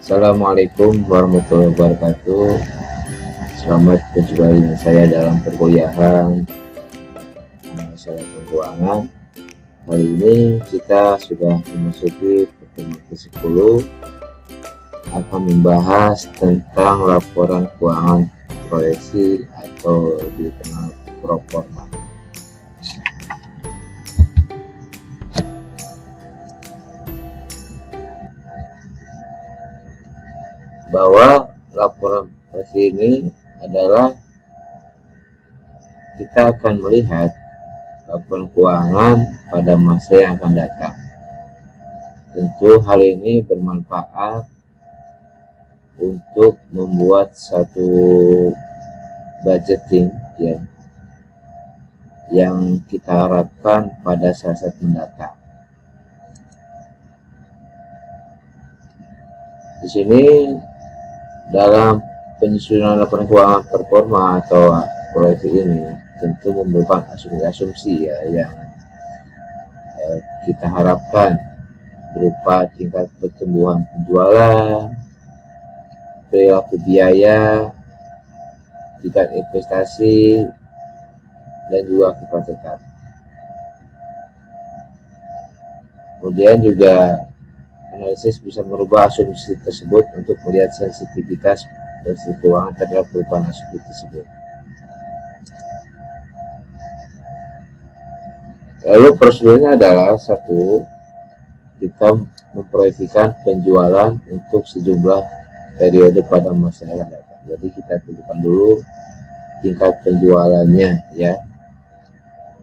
Assalamualaikum warahmatullahi wabarakatuh. Selamat berjumpa dengan saya dalam perkuliahan masalah keuangan. Hari ini kita sudah memasuki pertemuan ke-10, akan membahas tentang laporan keuangan proyeksi atau dikenal proforma. Bahwa laporan proyeksi ini adalah kita akan melihat laporan keuangan pada masa yang akan datang. Tentu hal ini bermanfaat untuk membuat satu budgeting ya, yang kita harapkan pada saat mendatang. Di sini dalam penyusunan laporan keuangan performa atau proyeksi ini tentu merupakan asumsi ya yang kita harapkan berupa tingkat pertumbuhan penjualan, perilaku biaya, tingkat investasi, dan juga kepastian. Kemudian juga analisis bisa merubah asumsi tersebut untuk melihat sensitivitas dari keuangan terhadap perubahan asumsi tersebut. Lalu prosedurnya adalah satu, kita memproyeksikan penjualan untuk sejumlah periode pada masa yang akan datang. Jadi kita tentukan dulu tingkat penjualannya ya.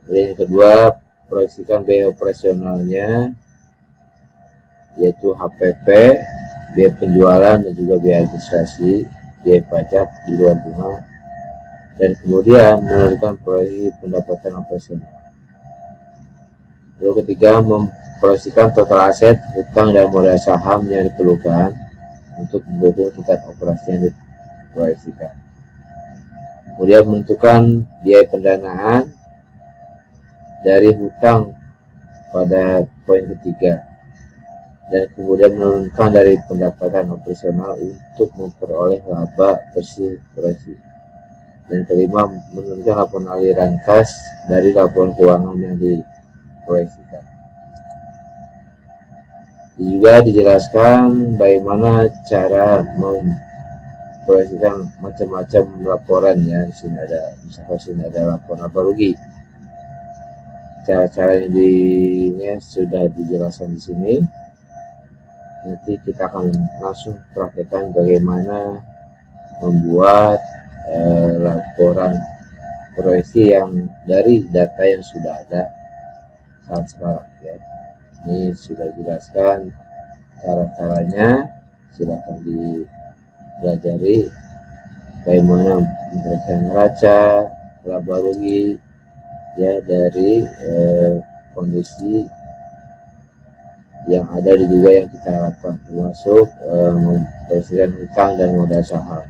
Kemudian yang kedua, proyeksikan biaya operasionalnya, yaitu HPP, biaya penjualan dan juga biaya administrasi, biaya pajak di luar bunga, dan kemudian menentukan proyeksi pendapatan operasional. Lalu ketiga, memproyeksikan total aset, hutang dan modal saham yang diperlukan untuk mendukung tingkat operasi yang diproyeksikan. Kemudian menentukan biaya pendanaan dari hutang pada poin ketiga, dan kemudian menurunkan dari pendapatan operasional untuk memperoleh laba bersih proyeksi. Dan kelima, menurunkan laporan aliran kas dari laporan keuangan yang diproyeksikan. Juga dijelaskan bagaimana cara memproyeksikan macam-macam laporan ya. Di sini ada, misalkan ada laporan laba rugi. Cara-cara ini sudah dijelaskan di sini. Nanti kita akan langsung praktekkan bagaimana membuat laporan proyeksi yang dari data yang sudah ada saat sekarang ya. Ini sudah dijelaskan cara-caranya, silakan dipelajari bagaimana memperoleh neraca, laba rugi ya dari kondisi yang ada di juga yang kita harapkan, termasuk memperhatikan hutang dan modal saham,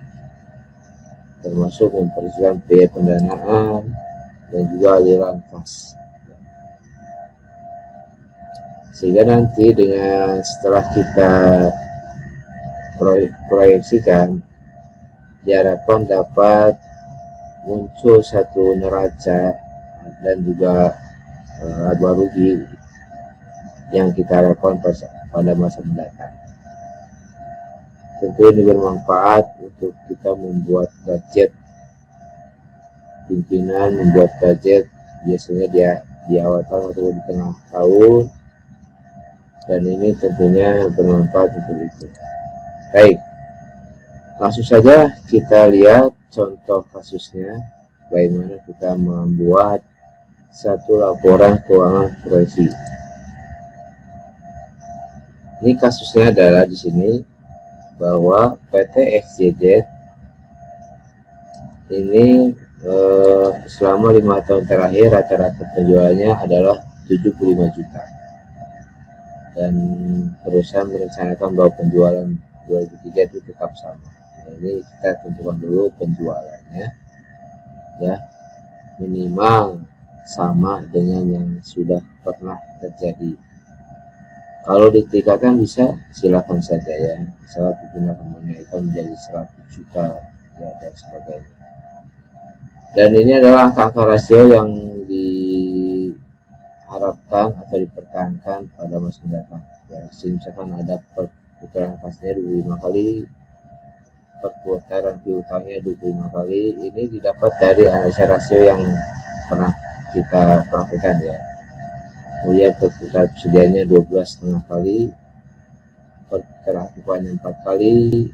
termasuk memperhatikan biaya pendanaan dan juga aliran kas. Sehingga nanti dengan setelah kita proyeksikan, diharapkan dapat muncul satu neraca dan juga laba rugi yang kita harapkan pada masa mendatang. Tentu ini bermanfaat untuk kita membuat budget. Pimpinan membuat budget biasanya dia di awal tahun atau di tengah tahun, dan ini tentunya bermanfaat untuk itu. Baik, langsung saja kita lihat contoh kasusnya, bagaimana kita membuat satu laporan keuangan proyeksi. Ini kasusnya adalah di sini bahwa PT XYZ ini selama 5 tahun terakhir rata-rata penjualannya adalah 75 juta, dan perusahaan merencanakan bahwa penjualan 2003 itu tetap sama. Ini kita tentukan dulu penjualannya ya, minimal sama dengan yang sudah pernah terjadi. Kalau ditingkatkan bisa, silakan saja ya. Misalnya digunakan menaikkan menjadi 100 juta ya, dan sebagainya. Dan ini adalah angka-angka rasio yang diharapkan atau dipertahankan pada masa mendatang. Ya, misalkan ada perputaran kasnya 25 kali, perputaran piutangnya 25 kali, ini didapat dari analisa rasio yang pernah kita praktekkan ya. Kemudian perputaran persediaannya 12,5 kali, perputaran aktifannya 4 kali,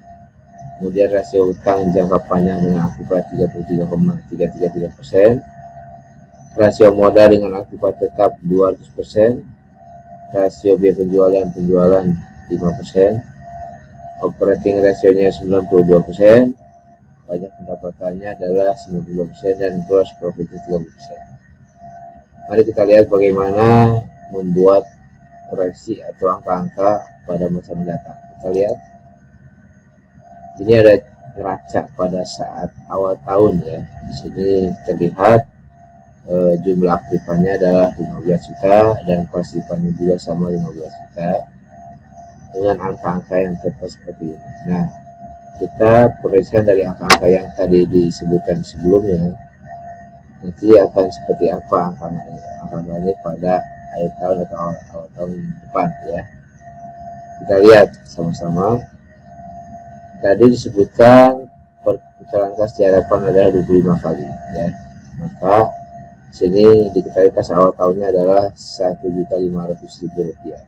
kemudian rasio utang jangka panjang dengan akibat 33,333%, rasio modal dengan akibat tetap 200%, rasio biaya penjualan 5%, operating rasionya 92%, pajak pendapatannya adalah 92%, dan gross profitnya 30%. Mari kita lihat bagaimana membuat proyeksi atau angka-angka pada masa mendatang. Kita lihat, ini ada neraca pada saat awal tahun ya. Di sini terlihat jumlah aktifannya adalah 15 juta dan pasifannya juga sama 15 juta dengan angka-angka yang tepat seperti ini. Nah, kita proyeksikan dari angka-angka yang tadi disebutkan sebelumnya, nanti akan seperti apa angka-angkanya pada akhir tahun atau awal tahun depan ya. Kita lihat sama-sama. Tadi disebutkan perputaran kas diharapkan adalah 25 kali ya. Maka sini diketahui kas awal tahunnya adalah 1.500.000 rupiah.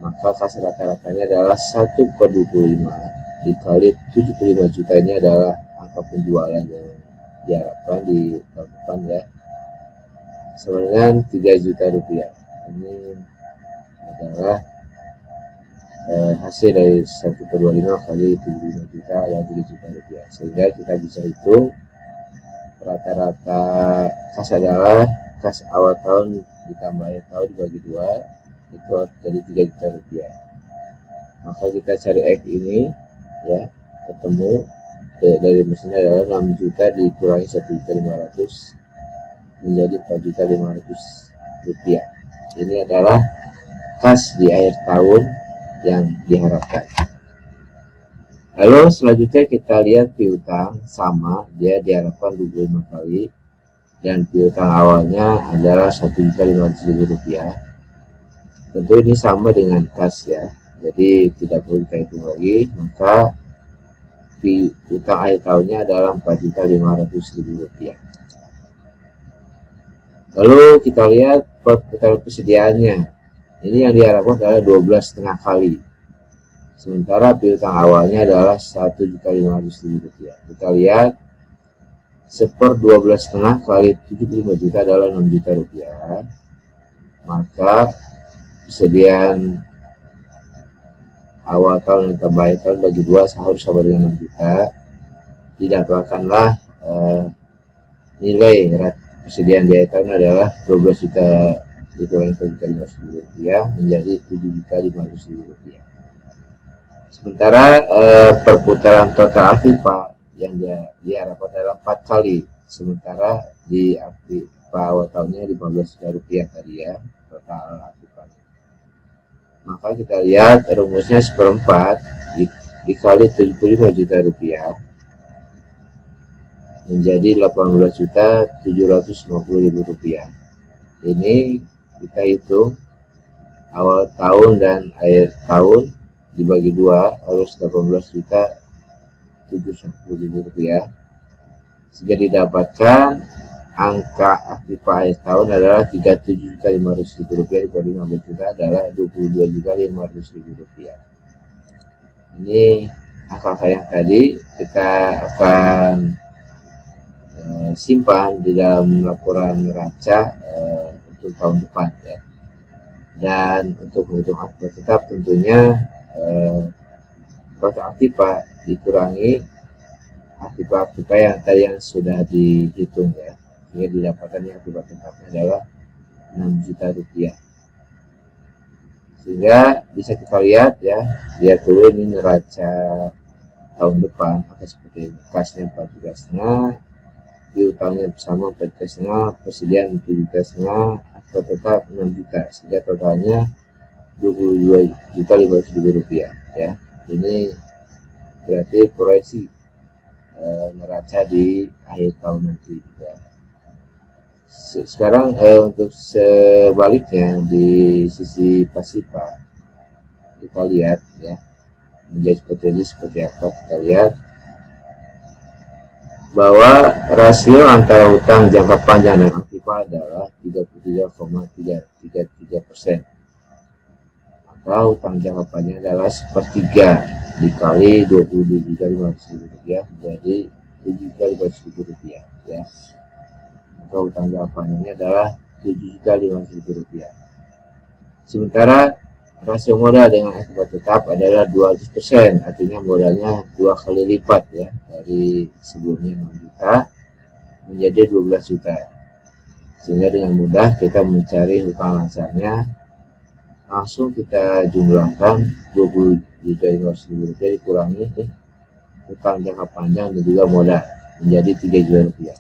Maka kas rata-ratanya adalah 1/25 dikali 75 juta, ini adalah angka penjualan yang diharapkan di tahun depan ya, sama dengan 3 juta rupiah. Ini adalah hasil dari 1/25 kali 75 juta yang 3 juta rupiah, sehingga kita bisa hitung rata-rata kas adalah kas awal tahun ditambah akhir tahun dibagi 2, itu jadi 3 juta rupiah. Maka kita cari X ini ya, ketemu dari mesinnya adalah 6 juta dikurangi 1.500 menjadi 4.500 rupiah. Ini adalah kas di akhir tahun yang diharapkan. Lalu selanjutnya kita lihat piutang, sama, dia diharapkan 25 kali dan piutang awalnya adalah 1.500.000 rupiah. Tentu ini sama dengan kas ya, jadi tidak perlu kita hitung lagi. Maka piutang akhir tahunnya adalah 4.500.000 rupiah. Lalu kita lihat perputaran persediaannya, ini yang diharapkan adalah 12,5 kali, sementara piutang awalnya adalah 1.500.000 rupiah. Kita lihat 1/12,5 kali 75 juta adalah 6 juta rupiah. Maka persediaan awal tahun dan tambah tahun bagi 2 harus sama dengan 6 juta. Didapatkanlah nilai persediaan di akhir tahun adalah 12 juta dikurangi 1.500.000 rupiah menjadi 7.500.000 rupiah. Sementara perputaran total aktiva yang diharapkan adalah 4 kali, sementara di aktiva awal tahunnya 15 juta rupiah tadi ya total aktiva. Maka kita lihat rumusnya 1/4 dikali 75 juta rupiah menjadi 18.750.000 rupiah. Ini kita hitung awal tahun dan akhir tahun dibagi 2 harus 18.750.000 rupiah, sehingga didapatkan angka aktiva akhir tahun adalah 37.500.000 rupiah dibagi 15 juta adalah 22.500.000 rupiah. Ini angka yang tadi kita akan simpan di dalam laporan neraca untuk tahun depan ya. Dan untuk menghitung aktiva tetap tentunya total aktiva dikurangi aktiva yang tadi yang sudah dihitung ya, sehingga didapatkan yang aktiva tetapnya adalah 6 juta rupiah. Sehingga bisa kita lihat ya, lihat dulu ini neraca tahun depan akan seperti ini. Kasnya 4,5 juta, piutangnya bersama 4,5 juta, persediaan 7,5 juta, aktiva tetap 6 juta, sehingga totalnya Rp22.500.000 ya. Ini berarti proyeksi neraca di akhir tahun nanti ya. Sekarang untuk sebaliknya di sisi pasifa kita lihat ya, menjadi seperti ini, seperti apa kita lihat bahwa rasio antara hutang jangka panjang dan aktiva adalah 33,33%. Maka hutang jangka panjang adalah sepertiga dikali Rp22.500.000 menjadi Rp7.500.000 ya. Maka hutang jangka panjangnya adalah Rp7.500.000. Sementara rasio modal dengan akibat tetap adalah 200%, artinya modalnya 2 kali lipat ya, dari sebelumnya 6 juta menjadi 12 juta. Sehingga dengan mudah kita mencari hutang langsungnya, langsung kita jumlahkan Rp20.500.000 dikurangi hutang jangka panjang dan juga modal menjadi Rp3 juta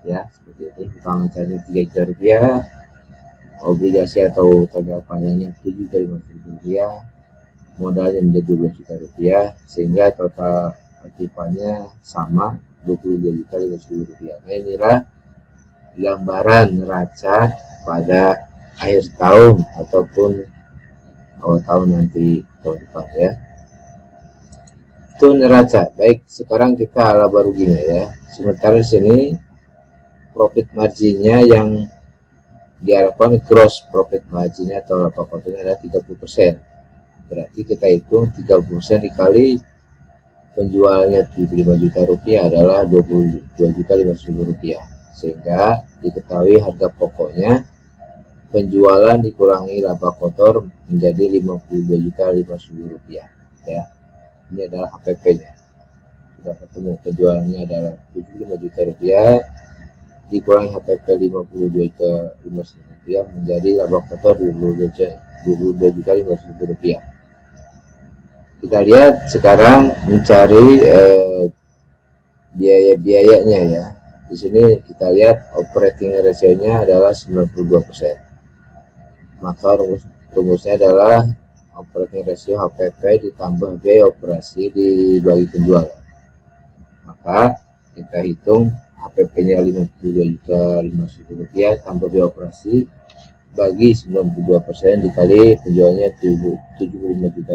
ya, seperti ini. Hutang langsungnya Rp3 juta, obligasi atau hutang jangka panjangnya Rp7.500.000, modalnya menjadi Rp12 juta, sehingga total aktifanya sama Rp22.500.000. Nah, inilah gambaran neraca pada akhir tahun ataupun awal tahun nanti, tahun depan ya. Itu neraca. Baik, sekarang kita laba ruginya ya. Sementara di sini profit marginnya yang diharapkan gross profit marginnya atau laba kotornya adalah 30%. Berarti kita hitung 30% dikali penjualannya Rp75 juta adalah Rp22.500.000, sehingga diketahui harga pokoknya penjualan dikurangi laba kotor menjadi Rp52.500.000 ya. Ini adalah HPP-nya. Sudah ketemu, penjualannya adalah Rp75 juta dikurangi HPP Rp52.500.000 menjadi laba kotor Rp22.500.000. Kita lihat sekarang mencari biaya-biayanya ya. Di sini kita lihat operating ratio-nya adalah 92%. Maka rumusnya adalah operating ratio HPP ditambah biaya operasi dibagi penjualan. Maka kita hitung HPP-nya Rp52.500.000 tambah biaya operasi bagi 92% dikali penjualnya Rp75 juta,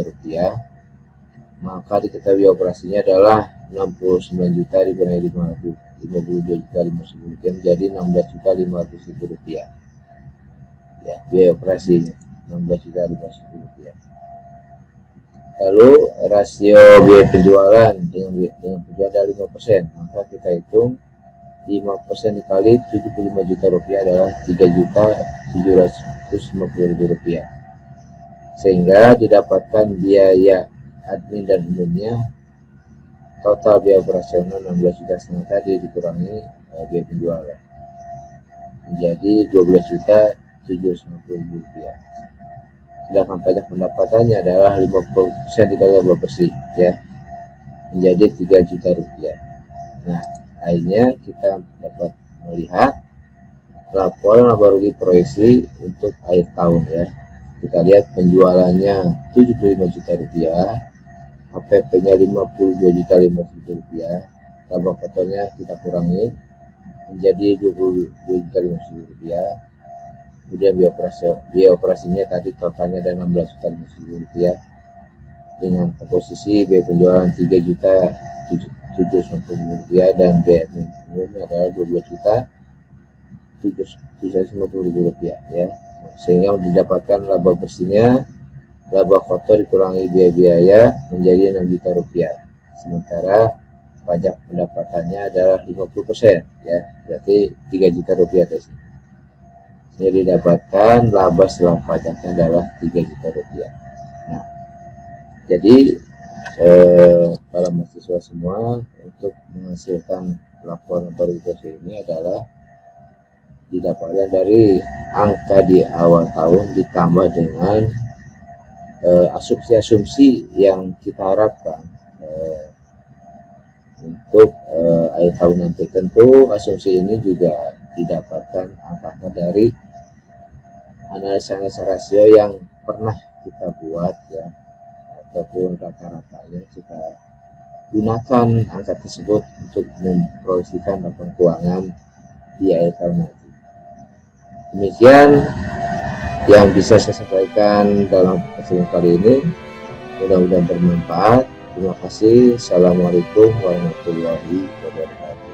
maka diketahui operasinya adalah 69 juta dikurangi 52.500.000 menjadi Rp16.500.000 ya, biaya operasinya 16.500.000. Lalu rasio biaya penjualan dengan penjualan adalah 5%, maka kita hitung 5% dikali Rp75 juta adalah Rp3.750.000, sehingga didapatkan biaya admin dan umumnya total biaya operasional 16,5 juta tadi dikurangi biaya penjualan menjadi Rp12.750.000. Sedangkan pajak pendapatannya adalah 50% dikali laba bersih ya, menjadi Rp3 juta. Nah, akhirnya kita dapat melihat laporan laba rugi proyeksi untuk akhir tahun ya. Kita lihat penjualannya Rp75 juta, HPP-nya Rp52.500.000, laba kotornya kita kurangi menjadi Rp22.500.000. Kemudian biaya operasinya tadi totalnya ada Rp16.500.000 dengan posisi biaya penjualan Rp3.750.000 dan biaya umumnya adalah Rp12.750.000 ya, sehingga didapatkan laba bersihnya, laba kotor dikurangi biaya menjadi Rp6 juta. Sementara pajak pendapatannya adalah 50% ya, berarti Rp3 juta guys. Jadi didapatkan laba setelah pajaknya adalah Rp3 juta. Nah, jadi para mahasiswa semua, untuk menghasilkan laporan proyeksi ini adalah didapatkan dari angka di awal tahun ditambah dengan asumsi-asumsi yang kita harapkan untuk akhir tahun nanti. Tentu asumsi ini juga didapatkan angkanya dari analisa rasio yang pernah kita buat ya, ataupun rata-ratanya kita gunakan angka tersebut untuk memproyeksikan laporan keuangan di akhir tahun nanti. Demikian yang bisa saya sampaikan dalam kesempatan kali ini, mudah-mudahan bermanfaat. Terima kasih. Assalamualaikum warahmatullahi wabarakatuh.